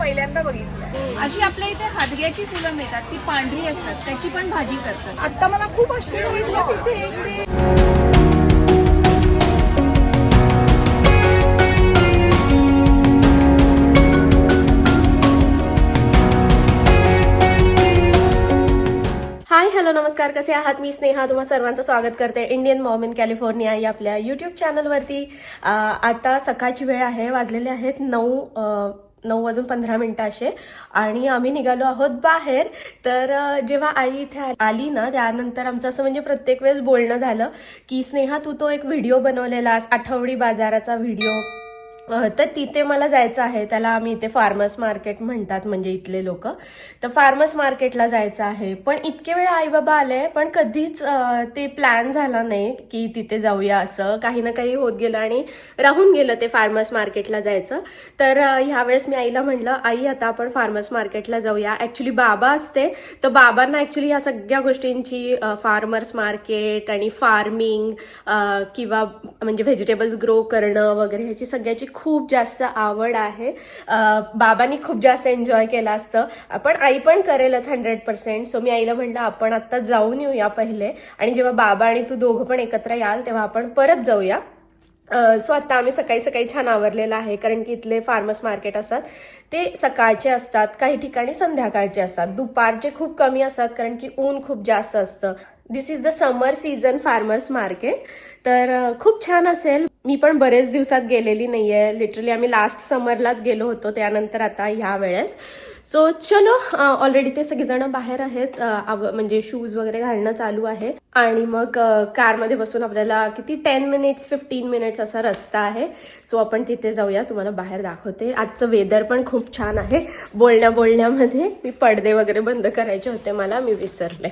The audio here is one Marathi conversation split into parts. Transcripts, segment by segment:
पहिल्यांदा बघितलं. अशी आपल्या इथे हादग्याची फुलं मिळतात, ती पांढरी असतात, त्याची पण भाजी करतात. आता मला खूप आश्चर्य वाटलं तिथे हाय हॅलो नमस्कार, कसे आहात? मी स्नेहा तुम्हा सर्वांचं स्वागत करते इंडियन मॉम इन कॅलिफोर्निया या आपल्या यूट्यूब चॅनलवरती. आता सकाळची वेळ आहे, वाजलेले आहेत 9:15 असे आणि आम्ही निघालो आहोत बाहेर. तर जेव्हा आई इथे आली ना, त्यानंतर आमचं असं म्हणजे प्रत्येक वेळेस बोलणं झालं की स्नेहा तू तो एक व्हिडिओ बनवलेलास, आठवडी बाजाराचा व्हिडिओ, तर तिथे मला जायचं आहे. त्याला आम्ही इथे फार्मर्स मार्केट म्हणतात, म्हणजे इथले लोक. तर फार्मर्स मार्केटला जायचं आहे. पण इतके वेळा आई बाबा आले पण कधीच ते प्लॅन झाला नाही की तिथे जाऊया. असं काही ना काही होत गेलं आणि राहून गेलं ते फार्मर्स मार्केटला जायचं. तर ह्यावेळेस मी आईला म्हणलं, आई आता आपण फार्मर्स मार्केटला जाऊया. ॲक्च्युली बाबा असते तर बाबांना ॲक्च्युली ह्या सगळ्या गोष्टींची, फार्मर्स मार्केट आणि फार्मिंग किंवा म्हणजे व्हेजिटेबल्स ग्रो करणं वगैरे ह्याची सगळ्याची खूप जास्त आवड आहे. बाबांनी खूप जास्त एन्जॉय केलं असतं, पण आई पण करेलच 100%. सो मी आईला म्हटलं आपण आत्ता जाऊन येऊया पहिले, आणि जेव्हा बाबा आणि तू दोघं पण एकत्र याल तेव्हा आपण परत जाऊया. सो आता आम्ही सकाळी सकाळी छान आवरलेलं आहे, कारण की इथले फार्मर्स मार्केट असतात ते सकाळचे असतात, काही ठिकाणी संध्याकाळचे असतात, दुपारचे खूप कमी असतात कारण की ऊन खूप जास्त असतं. This is the summer season farmers market. तर खूप छान असेल. मी पण बरेच दिवसात गेलेली नाहीये, लिटरली आम्ही लास्ट समरलाच गेलो होतो, त्यानंतर आता ह्या वेळेस. सो चलो, ऑलरेडी ते सगळेजण बाहेर आहेत, म्हणजे शूज वगैरे घालणं चालू आहे. आणि मग कारमध्ये बसून आपल्याला किती 10-15 मिनिट्स असा रस्ता आहे. सो आपण तिथे जाऊया, तुम्हाला बाहेर दाखवते. आजचं वेदर पण खूप छान आहे. बोलण्यामध्ये मी पडदे वगैरे बंद करायचे होते मला, मी विसरले.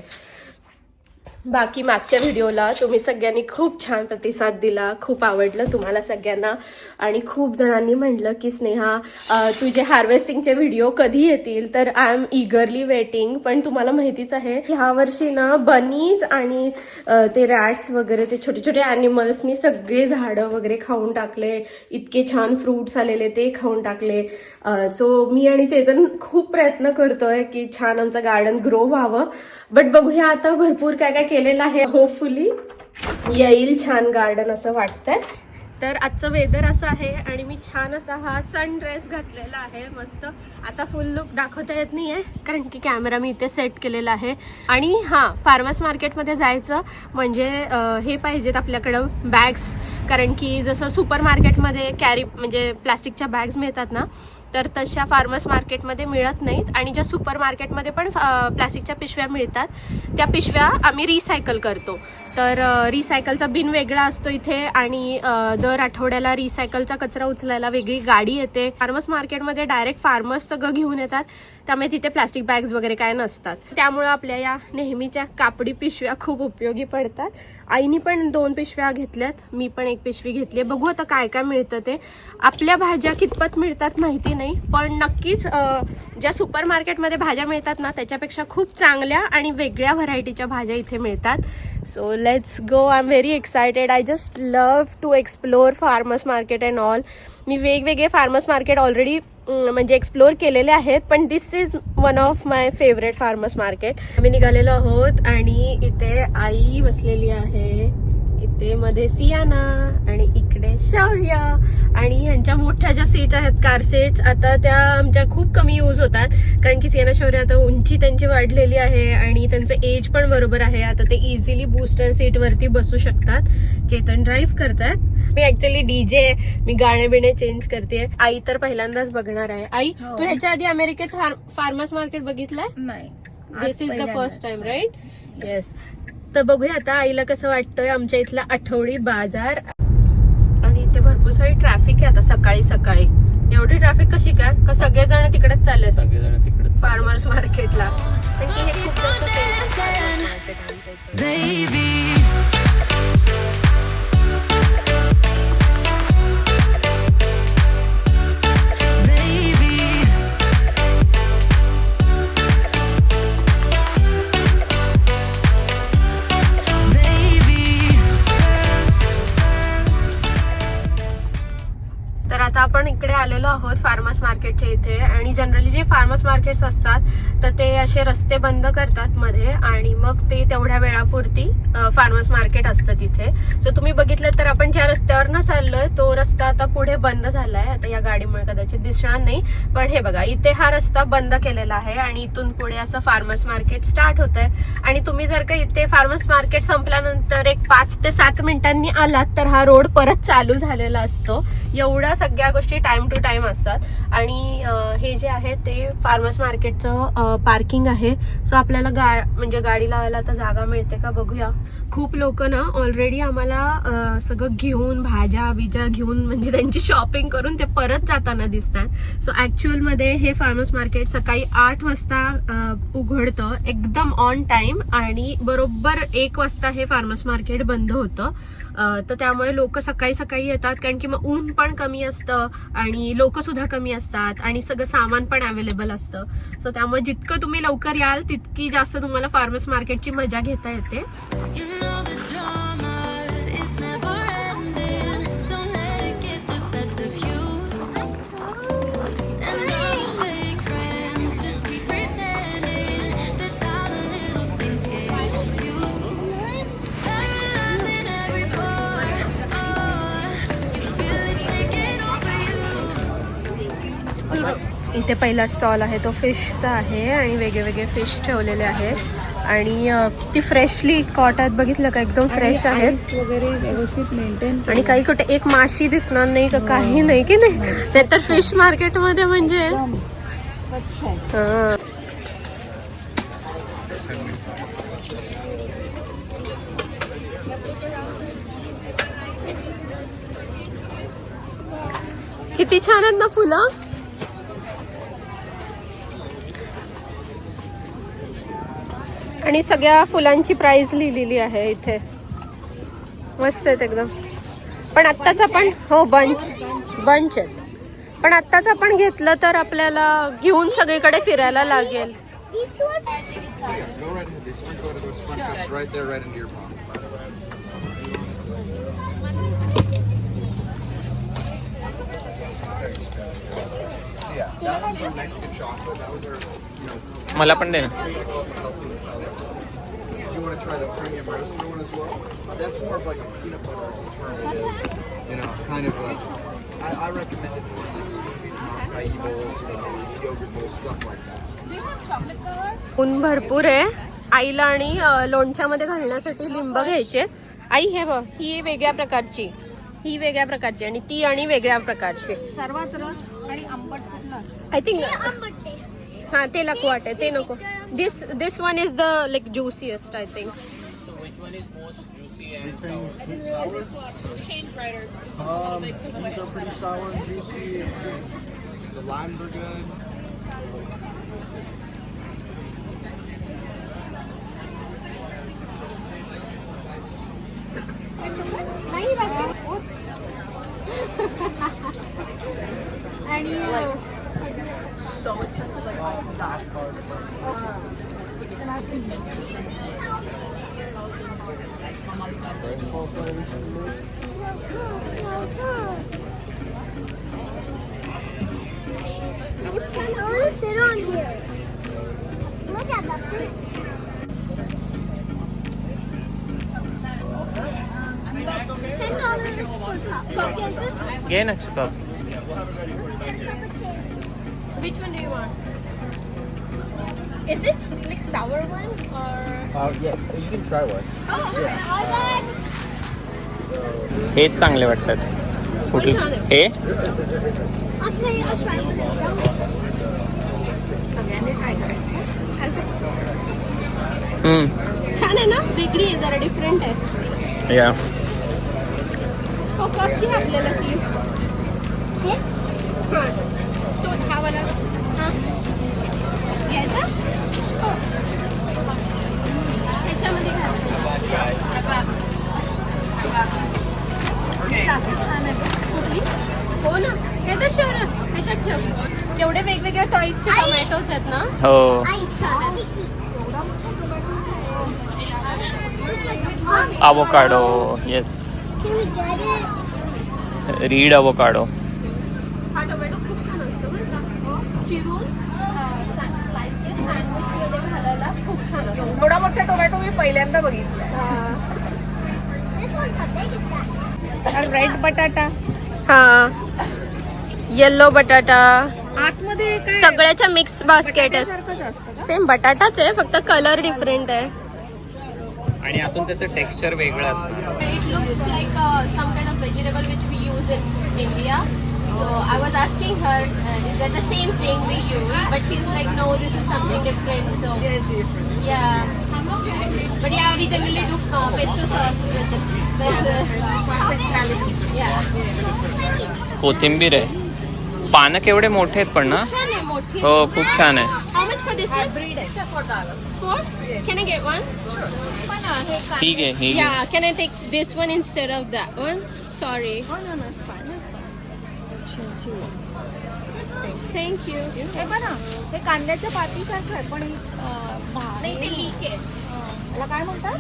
बाकी मागच्या व्हिडिओला तुम्ही सगळ्यांनी खूप छान प्रतिसाद दिला, खूप आवडलं तुम्हाला सगळ्यांना. आणि खूप जणांनी म्हटलं की स्नेहा तुझे हार्वेस्टिंगचे व्हिडिओ कधी येतील. तर आय एम इगरली वेटिंग. पण तुम्हाला माहितीच आहे ह्या वर्षी ना बनीज आणि ते रॅट्स वगैरे, ते छोटे छोटे ॲनिमल्सनी सगळे झाडं वगैरे खाऊन टाकले. इतके छान फ्रूट्स आलेले ते खाऊन टाकले. सो मी आणि चेतन खूप प्रयत्न करतोय की छान आमचं गार्डन ग्रो व्हावं. बट बघूया आता, भरपूर काय काय केलेलं आहे. होपफुली येईल छान गार्डन असं वाटतंय. तर आजचं वेदर असं आहे आणि मी छान असा हा सन ड्रेस घातलेला आहे मस्त. आता फुल लुक दाखवता येत नाहीये कारण की कॅमेरा मी इथे सेट केलेला आहे. आणि हां, फार्मर्स मार्केटमध्ये जायचं म्हणजे हे पाहिजेत आपल्याकडं बॅग्स, कारण की जसं सुपर मार्केटमध्ये कॅरी म्हणजे प्लास्टिकच्या बॅग्स मिळतात ना, तर तशा फार्मर्स मार्केटमध्ये मिळत नाहीत. आणि ज्या सुपर मार्केटमध्ये पण प्लास्टिकच्या पिशव्या मिळतात त्या पिशव्या आम्ही रिसायकल करतो. तर रिसायकलचा बिन वेगळा असतो इथे, आणि दर आठवड्याला रिसायकलचा कचरा उचलायला वेगळी गाडी येते. फार्मर्स मार्केटमध्ये डायरेक्ट फार्मर्स सगळं घेऊन येतात, त्यामुळे तिथे प्लास्टिक बॅग्स वगैरे काय नसतात. त्यामुळे आपल्या या नेहमीच्या कापडी पिशव्या खूप उपयोगी पडतात. आईनी पण 2 पिशव्या घेतल्यात, मी पण 1 पिशवी घेतली. बघू आता काय काय मिळतं ते. आपल्या भाज्या कितपत मिळतात माहिती नाही, पण नक्कीच ज्या सुपर मार्केटमध्ये भाज्या मिळतात ना त्याच्यापेक्षा खूप चांगल्या आणि वेगळ्या व्हरायटीच्या भाज्या इथे मिळतात. So let's go. I am very excited. I just love to explore farmers market and all. मी वेगवेगळे फार्मर्स मार्केट ऑलरेडी म्हणजे एक्सप्लोर केलेले आहेत, पण this is one of my favourite farmers market. आम्ही निघालेलो आहोत आणि इथे आई बसलेली आहे, इथे मध्ये सियाना आणि इकडे शौर्य. आणि ह्यांच्या मोठ्या ज्या सीट आहेत, कार सीट्स, आता त्या आमच्या खूप कमी यूज होतात कारण की सियाना शौर्य आता उंची त्यांची वाढलेली आहे आणि त्यांचं एज पण बरोबर आहे. आता ते इझिली बूस्टर सीटवरती बसू शकतात. चेतन ड्राईव्ह करतात, मी ऍक्च्युअली डीजे, मी गाणे बिणे चेंज करते. आई तर पहिल्यांदाच बघणार आहे. आई, तू ह्याच्या आधी अमेरिकेत फार्मर्स मार्केट बघितलंय? नाही. This is the first time, right? Yes. तर बघूया आता आईला कसं वाटतंय आमच्या इथला आठवडी बाजार. आणि इथे भरपूर सारी ट्रॅफिक आहे आता सकाळी सकाळी. एवढी ट्रॅफिक कशी काय? का सगळेजण तिकडेच चालले? सगळेजण तिकडेच फार्मर्स मार्केटला. कारण की हे खूप जास्त फेमस मार्केट आमच्या इथे. आता आपण इकडे आलेलो आहोत फार्मर्स मार्केटच्या इथे. आणि जनरली जे फार्मर्स मार्केट्स असतात तर ते असे रस्ते बंद करतात मध्ये आणि मग ते तेवढ्या वेळापुरती फार्मर्स मार्केट असतं तिथे. सो तुम्ही बघितलं तर आपण ज्या रस्त्यावरनं चाललोय तो रस्ता आता पुढे बंद झालाय. आता या गाडीमुळे कदाचित दिसणार नाही, पण हे बघा इथे हा रस्ता बंद केलेला आहे आणि इथून पुढे असं फार्मर्स मार्केट स्टार्ट होत आहे. आणि तुम्ही जर का इथे फार्मर्स मार्केट संपल्यानंतर एक 5 ते 7 मिनिटांनी आलात तर हा रोड परत चालू झालेला असतो. एवढ्या सगळ्या गोष्टी टाइम टू टाइम असतात. आणि हे जे आहे ते फार्मर्स मार्केटचं पार्किंग आहे. सो आपल्याला म्हणजे गाडी लावायला आता जागा मिळते का बघूया. खूप लोक ना ऑलरेडी आम्हाला सगळं घेऊन भाज्या बिज्या घेऊन म्हणजे त्यांची शॉपिंग करून ते परत जाताना दिसतात. सो ऍक्च्युअल मध्ये हे फार्मर्स मार्केट सकाळी 8 वाजता उघडतं एकदम ऑन टाइम आणि बरोबर 1 वाजता हे फार्मर्स मार्केट बंद होतं. तर त्यामुळे लोक सकाळी सकाळी येतात कारण की मग ऊन पण कमी असतं आणि लोक सुद्धा कमी असतात आणि सगळं सामान पण अवेलेबल असतं. सो त्यामुळे जितकं तुम्ही लवकर याल तितकी जास्त तुम्हाला फार्मर्स मार्केटची मजा घेता येते. इथे पहिला स्टॉल आहे तो फिशचा आहे आणि वेगळे फिश ठेवलेले आहेत आणि किती फ्रेशली कॉट आहेत बघितलं का, एकदम फ्रेश आहेत वगैरे व्यवस्थित मेंटेन. आणि काही कुठे एक माशी दिसणार नाही का काही नाही की नाही तर फिश मार्केट मध्ये म्हणजे किती छान आहेत ना फुलं. आणि सगळ्या फुलांची प्राइस लिहिलेली आहे इथे. मस्त आहेत एकदम. पण आत्ताच आपण बंच आहेत पण आत्ताच आपण घेतलं तर आपल्याला घेऊन सगळीकडे फिरायला लागेल. मला पण दे ना. Try the premium roasted one as well. That's more of like a peanut butter alternative. You know, kind of I recommend it for like acai bowls, yogurt bowls, stuff like that. ऊन भरपूर आहे. आईला आणि लोणच्यामध्ये घालण्यासाठी लिंब घ्यायचे. आई हे बघ ही वेगळ्या प्रकारची, ही वेगळ्या प्रकारची आणि ती आणि वेगळ्या प्रकारची. सर्वात रस आणि आंबट कुठला आय थिंक हा ते नको वाटे ते नको. This one is the like juiciest I think. These are pretty sour and juicy. The limes are good. आणि So expensive, like all Dash cards. I want to sit on here. Look at that fruit. $10 for cup. घे ना cup. Which one do you want? Is this like sour one or Yeah, you can try one. Yeah. हेच चांगले वाटतात. कुठले हे? I'll try one. सगळ्यांनी ट्राय करायचं. छान आहे ना, वेगळी आहे जरा डिफरंट आहे. या हो कप घे आपल्याला सी. हे? हां तो हा वाला हां घ्यायचा. ह्याच्यामध्ये छान आहे कुठली. हो ना हे तर शिवर ह्याच्यात ठेव. केवढे वेगवेगळ्या टाईपचे टोमॅटोज आहेत ना. हो. avocado, yes. Can we get it? Reed avocado. हा टोमॅटो खूप चिरून स्लाइसेस सँडविचमध्ये घालायला खूप छान असतो. एवढा मोठा टोमॅटो मी पहिल्यांदा बघितला. This one's the biggest one. Red बटाटा हा, येल्लो बटाटा, आतमध्ये काय सगळ्याच्या मिक्स बास्केट आहे. सारखंच असतं का? सेम बटाटाच आहे, फक्त कलर डिफरंट आहे. आणि आतून त्याचं टेक्स्चर वेगळं असणार. It looks like some kind of vegetable which we use in India. So I was asking her, is that the same thing we use? But she's like, no, this is something different. So yeah, but yeah, we generally do pesto sauce with it. Yeah. कोथिंबीर आहे. पानं केवढे मोठे आहेत पण ना. छान आहे मोठी. हो, खूप छान आहे. How much for this one? Four? Can I get one? पण हे काय? ठीक आहे, ठीक आहे. Yeah, can I take this one instead of that one? Sorry. Oh, no, it's fine. Thank you. हे बघा हे कांद्याच्या पातीसारखं आहे पण नाही ते लीक आहे. त्याला काय म्हणतात?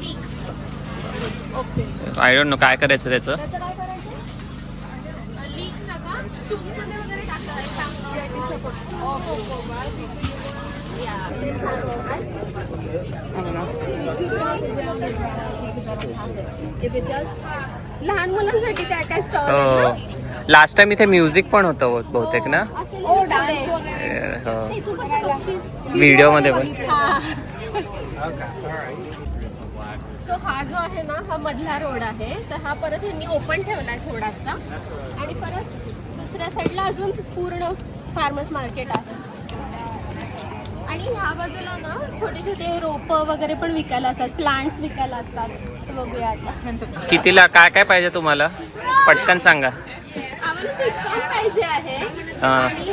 ओके. आय डोंट नो काय करायचं त्याचं. त्याचं काय करायचं? लीकचं का? सूपमध्ये वगैरे टाकायचं. लहान मुलांसाठी काय काय स्टॉल आहे ना? हो, लास्ट टाइम इथे म्युझिक पण होतं बहुतेक ना. हो, डान्स वगैरे. हो, तू कसं बघशील? व्हिडिओ मध्ये पण. सो हा जो आहे ना हा मधला रोड आहे. तर हा परत यांनी ओपन ठेवलाय थोडासा आणि परत दुसऱ्या साईडला अजून पूर्ण फार्मर्स मार्केट आहे. आणि ह्या बाजूला ना छोटे छोटे रोपं वगैरे पण विकायला असतात, प्लांट्स विकायला असतात. तर बघूया आता. कितीला काय काय पाहिजे तुम्हाला, पटकन सांगा. आम्हाला स्वीटकॉर्न पाहिजे आहे. हा. आणि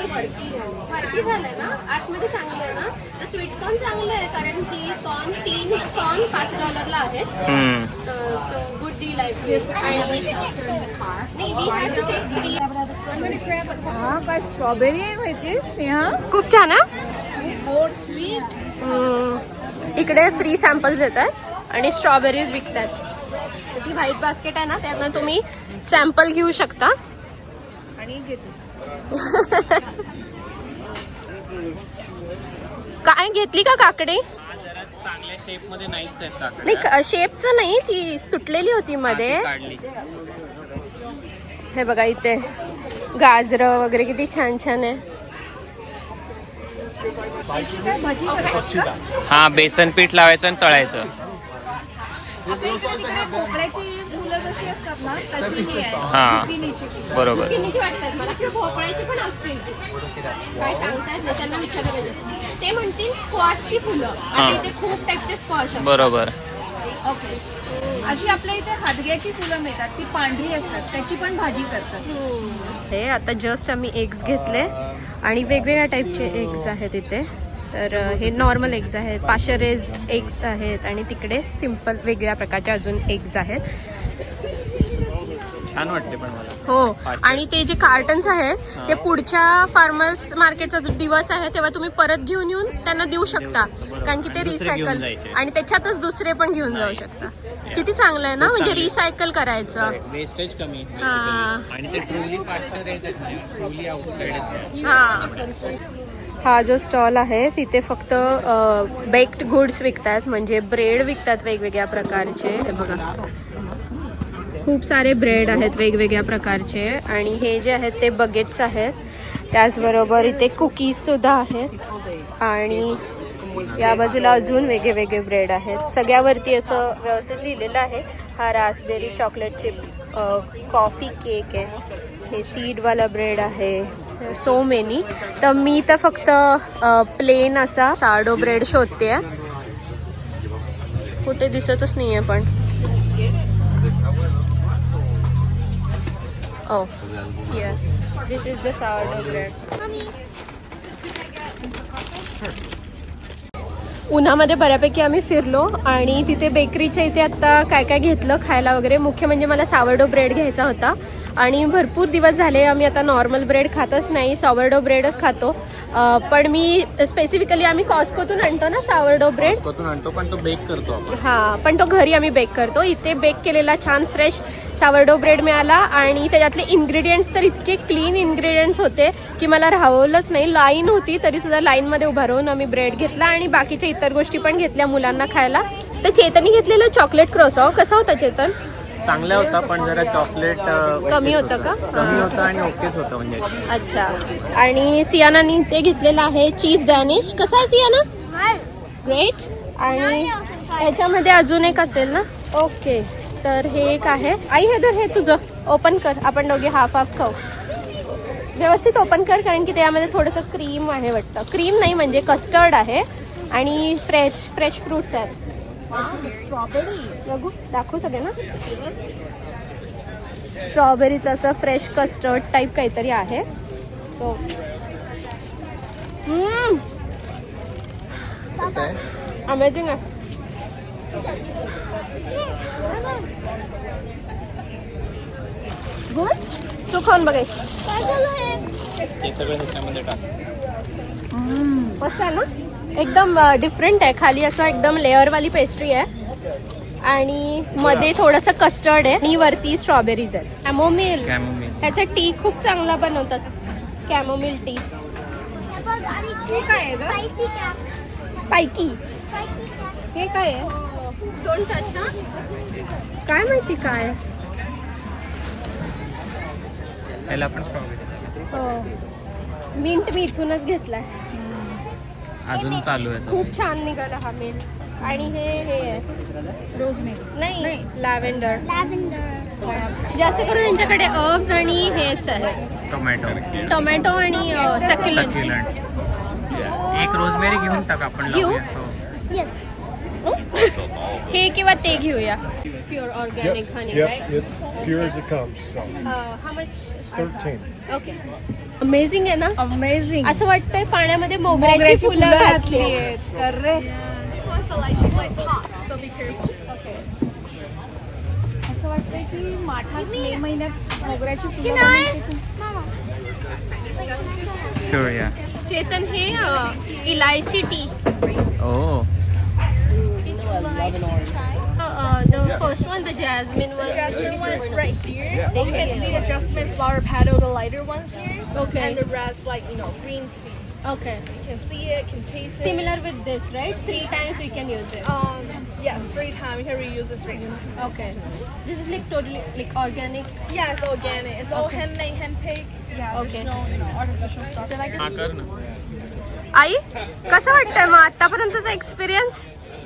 वरती झालंय ना, आतमध्ये चांगलं आहे ना, तर स्वीटकॉर्न चांगलं आहे कारण ती कॉर्न $5 आहेत. सो गुड डील आहे. नाही, वी हॅव टू टेक 3. हा काय स्ट्रॉबेरी आहे माहिती स्नेहा? खूप छान आहे. गोड स्वीट. इकडे फ्री सॅम्पल्स देतात आणि स्ट्रॉबेरीज विकतात. तर ती व्हाईट बास्केट आहे ना, त्यातनं तुम्ही सॅम्पल घेऊ शकता. आणि घेते. काय घेतली का काकडी? चांगल्या शेप मध्ये नाहीच आहेत काकड्या. नाही, शेपचं नाही, ती तुटलेली होती मध्ये. काढली. हे बघा इथे गाजरं वगैरे किती छान छान आहे. भजी करायचं. हा, बेसन पीठ लावायचं आणि तळायचं. आपल्या इकडे तिकडे भोपळ्याची फुलं जशी असतात ना तशी ही आहे. हा. जुकिनीची. बरोबर. किनीची वाटतात मला, किंवा भोपळ्याची पण असतील. काय सांगतायत ना, त्यांना विचारलं पाहिजे. ते म्हणतील स्क्वॉशची फुलं. आता इथे खूप टाईपचे स्क्वॉश असतात. बरोबर. ओके. अशी आपल्या इथे हादग्याची फुलं मिळतात, ती पांढरी असतात, त्याची पण भाजी करतात. हे आता जस्ट आम्ही एग्स घेतले आणि वेगवेगळ्या टाईपचे एग्स आहेत इथे. तर हे नॉर्मल एग्ज आहेत, पाश्चराइज्ड एग्स आहेत आणि तिकडे सिम्पल वेगळ्या प्रकारचे अजून एग्ज आहेत. छान वाटते पण मला. हो, आणि ते जे कार्टन्स आहेत ते पुढच्या फार्मर्स मार्केटचा जो दिवस आहे तेव्हा तुम्ही परत घेऊन येऊन त्यांना देऊ शकता, कारण की ते रिसायकल आणि त्याच्यातच दुसरे पण घेऊन जाऊ शकता. किती चांगलं आहे ना, म्हणजे रिसायकल करायचं. वेस्टेज कमी. हा. आणि ते ट्रुली पाश्चराइज्ड आहे, ट्रुली आउटसाइड आहे. हा जो स्टॉल आहे तिथे फक्त बेक्ड गुड्स विकतात, म्हणजे ब्रेड विकतात वेगवेगळ्या प्रकारचे. हे बघा खूप सारे ब्रेड आहेत वेगवेगळ्या प्रकारचे. आणि हे जे आहेत ते बगेट्स आहेत. त्याचबरोबर इथे कुकीज सुद्धा आहेत आणि या बाजूला अजून वेगळे वेगळे ब्रेड आहेत. सगळ्यावरती असं व्यवस्थित लिहिलेलं आहे. हा Raspberry chocolate chip coffee cake आहे. हे सीडवाला ब्रेड आहे. So many. तर मी तर फक्त प्लेन असा सार्डो ब्रेड शोधते. कुठे दिसतच नाही आहे पण. Oh, yeah. This is the sourdough bread. उन्हामध्ये बऱ्यापैकी आम्ही फिरलो आणि तिथे बेकरीच्या इथे आता काय काय घेतलं खायला वगैरे. मुख्य म्हणजे मला सावरडो ब्रेड घ्यायचा होता आणि भरपूर दिवस झाले आम्ही आता नॉर्मल ब्रेड खातच नाही, सॉवरडो ब्रेडच खातो. पण मी स्पेसिफिकली आम्ही कॉस्कोतून आणतो ना सॉवरडो ब्रेड. कॉस्कोतून आणतो पण तो बेक करतो आपण. हां, पण तो घरी आम्ही बेक करतो. इथे बेक केलेला छान फ्रेश सावरडो ब्रेड मिळाला आणि त्याच्यातले इन्ग्रेडियंट्स तर इतके क्लीन इन्ग्रेडियंट्स होते की मला राहवलंच नाही. लाईन होती तरीसुद्धा लाईनमध्ये उभा राहून आम्ही ब्रेड घेतला आणि बाकीच्या इतर गोष्टी पण घेतल्या मुलांना खायला. तर चेतननी घेतलेलं चॉकलेट क्रॉसॉ कसा होता चेतन? चांगला होता पण जरा चॉकलेट कमी होतं का? कमी होतं आणि ओकेच होतं म्हणजे. अच्छा. आणि सियानानी ते घेतलेलं आहे चीज डॅनिश. कसा आहे सियाना? ग्रेट. आणि ह्याच्यामध्ये अजून एक असेल ना? ओके, तर हे एक आहे. आई हे तुझं ओपन कर, आपण दोघे हाफ हाफ खाऊ. व्यवस्थित ओपन कर कारण की त्यामध्ये थोडंसं क्रीम आहे वाटतं. क्रीम नाही म्हणजे कस्टर्ड आहे आणि फ्रेश फ्रुट्स आहेत. बघू, दाखवू सगळे ना. स्ट्रॉबेरीचं असं फ्रेश कस्टर्ड टाईप काहीतरी आहे. सो कसं आहे? अमेझिंग आहे. गुड. तू खाऊन बघाय. काय झालं हे? हे सगळं ह्याच्यामध्ये टाक. मस्त आहे ना, एकदम डिफरंट आहे. खाली असं एकदम लेअरवाली पेस्ट्री आहे आणि मध्ये थोडंसं कस्टर्ड आहे आणि वरती स्ट्रॉबेरीज आहेत. कॅमोमिल. ह्याचा टी खूप चांगला बनवतात, कॅमोमिल टी. हे बघ, आणि हे काय आहे ग? Spicy cap. Spiky. Spicy cap. हे काय आहे? डोंट टच ना. काय माहिती काय. त्याला पण स्ट्रॉबेरी हो, मिंट मी इथूनच घेतलाय. अजून चालू आहे तो. खूप छान निघाला हा मिंट. आणि हे आहे रोजमेरी नाही, लॅव्हेंडर. लॅव्हेंडर. जास्त करून यांच्याकडे हर्ब्स आणि हेच आहे, टोमॅटो आणि सक्युलंट. एक रोजमेरी घेऊन टाक आपण. घेऊ? लावूया. हो. येस. हे किंवा ते घेऊया. Pure organic honey, Yep, right? it's pure as it comes. So how much? 13. Okay. Amazing आहे ना. अमेझिंग. असं वाटतंय पाण्यामध्ये मोगऱ्याची फुलं घातली. असं वाटतंय की माठात मे महिन्यात मोगऱ्याची फुलं नाही. बनवते. मामा. Sure, yeah. चेतन, हे इलायची T. Oh. The first one, the jasmine one. Jasmine one's right here. You can see the jasmine flower petal, the lighter ones here. Okay. And the rest, like, green tea. Okay. You can see it, can taste it. Similar with this, right? 3 times we can use it. Yes, 3 times. We can reuse this 3 times. Okay. This is like totally like organic. Yeah, it's organic. It's all handmade, hand-picked. Yeah, Okay. there's no, artificial stuff. हा कर ना. आई, कसं वाटतंय मग आतापर्यंतचा एक्सपिरियन्स?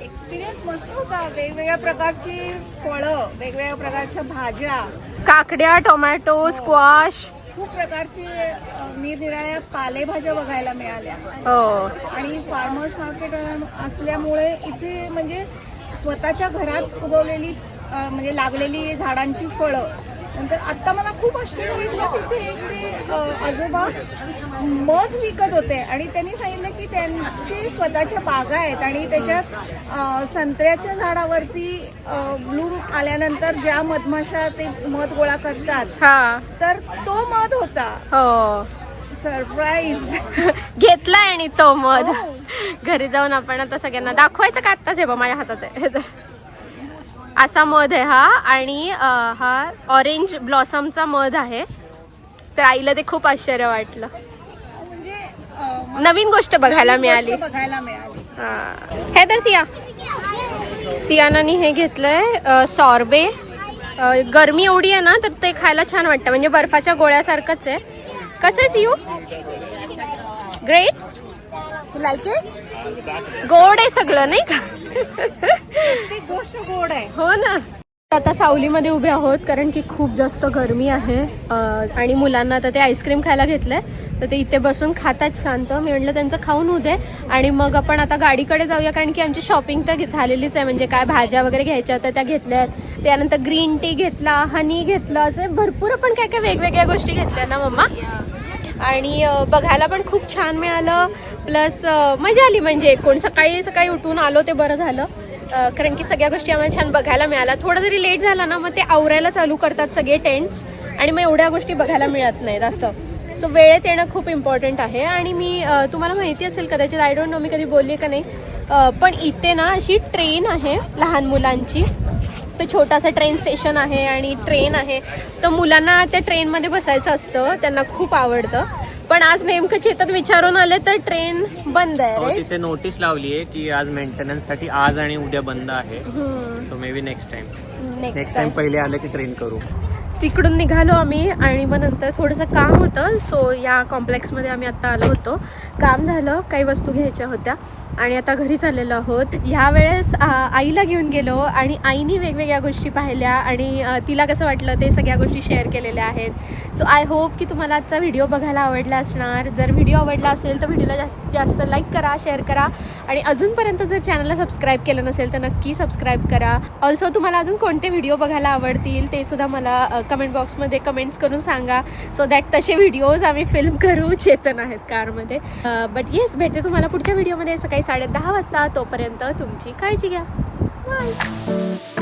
एक्सपिरियन्स मस्त होता. वेगवेगळ्या प्रकारची फळं, वेगवेगळ्या प्रकारच्या भाज्या, काकड्या, टोमॅटो, स्क्वॉश. खूप प्रकारचे निरनिराळ्या पालेभाज्या बघायला मिळाल्या. हो. आणि फार्मर्स मार्केट असल्यामुळे इथे म्हणजे स्वतःच्या घरात उगवलेली म्हणजे लागलेली झाडांची फळं. नंतर आत्ता मला खूप आश्चर्य वाटलं, तिथे एक ते आजोबा मध विकत होते आणि त्यांनी सांगितलं की त्यांची स्वतःच्या बागा आहेत आणि त्याच्यात संत्र्याच्या झाडावरती ब्लूम आल्यानंतर ज्या मधमाशा ते मध गोळा करतात, हा. तर तो मध होता. हो. सरप्राईज. घेतलाय आणि तो मध घरी जाऊन आपण आता सगळ्यांना दाखवायचं का? आत्ताच आहे बा माझ्या हातात आहे. असा मध आहे हा आणि हा ऑरेंज ब्लॉसमचा मध आहे. तर आईला ते खूप आश्चर्य वाटलं, म्हणजे नवीन गोष्ट बघायला मिळाली. बघायला मिळाली. हे तर सियानानी हे घेतलंय सॉर्बे. गरमी एवढी आहे ना, तर ते खायला छान वाटतं, म्हणजे बर्फाच्या गोळ्यासारखंच आहे. कसं आहे see you? Great. You like it? गोड आहे सगळं नाही का? ती गोष्ट गोड आहे. हो ना. आता सावलीमध्ये उभे आहोत कारण की खूप जास्त गरमी आहे आणि मुलांना आता ते आईस्क्रीम खायला घेतलंय, तर ते इथे बसून खातात शांत. मी म्हटलं त्यांचं खाऊन होऊ दे आणि मग आपण आता गाडीकडे जाऊया कारण की आमची शॉपिंग तर झालेलीच आहे. म्हणजे काय भाज्या वगैरे घ्यायच्या होत्या त्या घेतल्या, त्यानंतर ग्रीन टी घेतला, हनी घेतलं, असे भरपूर आपण काय काय वेगवेगळ्या गोष्टी घेतल्या ना मम्मा. आणि बघायला पण खूप छान मिळालं, प्लस मजा आली. म्हणजे कोण सकाळी उठून आलो ते बरं झालं कारण की सगळ्या गोष्टी आम्हाला छान बघायला मिळाल्या. थोडं जरी लेट झाला ना, मग ते आवरायला चालू करतात सगळे टेंट्स आणि मग एवढ्या गोष्टी बघायला मिळत नाहीत असं. सो वेळेत येणं खूप इम्पॉर्टंट आहे. आणि मी तुम्हाला माहिती असेल कदाचित, आय डोंट नो मी कधी बोलली का नाही, पण इथे ना अशी ट्रेन आहे लहान मुलांची. तर छोटासा ट्रेन स्टेशन आहे आणि ट्रेन आहे, तर मुलांना त्या ट्रेनमध्ये बसायचं असतं, त्यांना खूप आवडतं. पण आज नेमकं चेतन विचारून आले तर ट्रेन बंद आहे रे. तिथे नोटीस लावली आहे की आज मेंटेनन्स साठी आज आणि उद्या बंद आहे. So may be next time पहिले आले की ट्रेन करू. तिकडून निघालो आम्ही आणि मग नंतर थोडंसं काम होतं. सो या कॉम्प्लेक्समध्ये आम्ही आत्ता आलो होतो. काम झालं, काही वस्तू घ्यायच्या होत्या आणि आता घरी चाललेलो आहोत. ह्या वेळेस आईला घेऊन गेलो आणि आईनी वेगवेगळ्या गोष्टी पाहिल्या आणि तिला कसं वाटलं ते सगळ्या गोष्टी शेअर केलेल्या आहेत. सो आय होप की तुम्हाला आजचा व्हिडिओ बघायला आवडला असणार. जर व्हिडिओ आवडला असेल तर व्हिडिओला जास्तीत जास्त लाईक करा, शेअर करा आणि अजूनपर्यंत जर चॅनलला सबस्क्राईब केलं नसेल तर नक्की सबस्क्राईब करा. ऑल्सो तुम्हाला अजून कोणते व्हिडिओ बघायला आवडतील ते सुद्धा मला कमेंट बॉक्समध्ये कमेंट्स करून सांगा, सो दॅट तसे व्हिडिओज आम्ही फिल्म करू. चेतन आहेत कारमध्ये. बट येस, भेटते तुम्हाला पुढच्या व्हिडिओमध्ये सकाळी 10:30 वाजता. तोपर्यंत तुमची काळजी घ्या. बाय.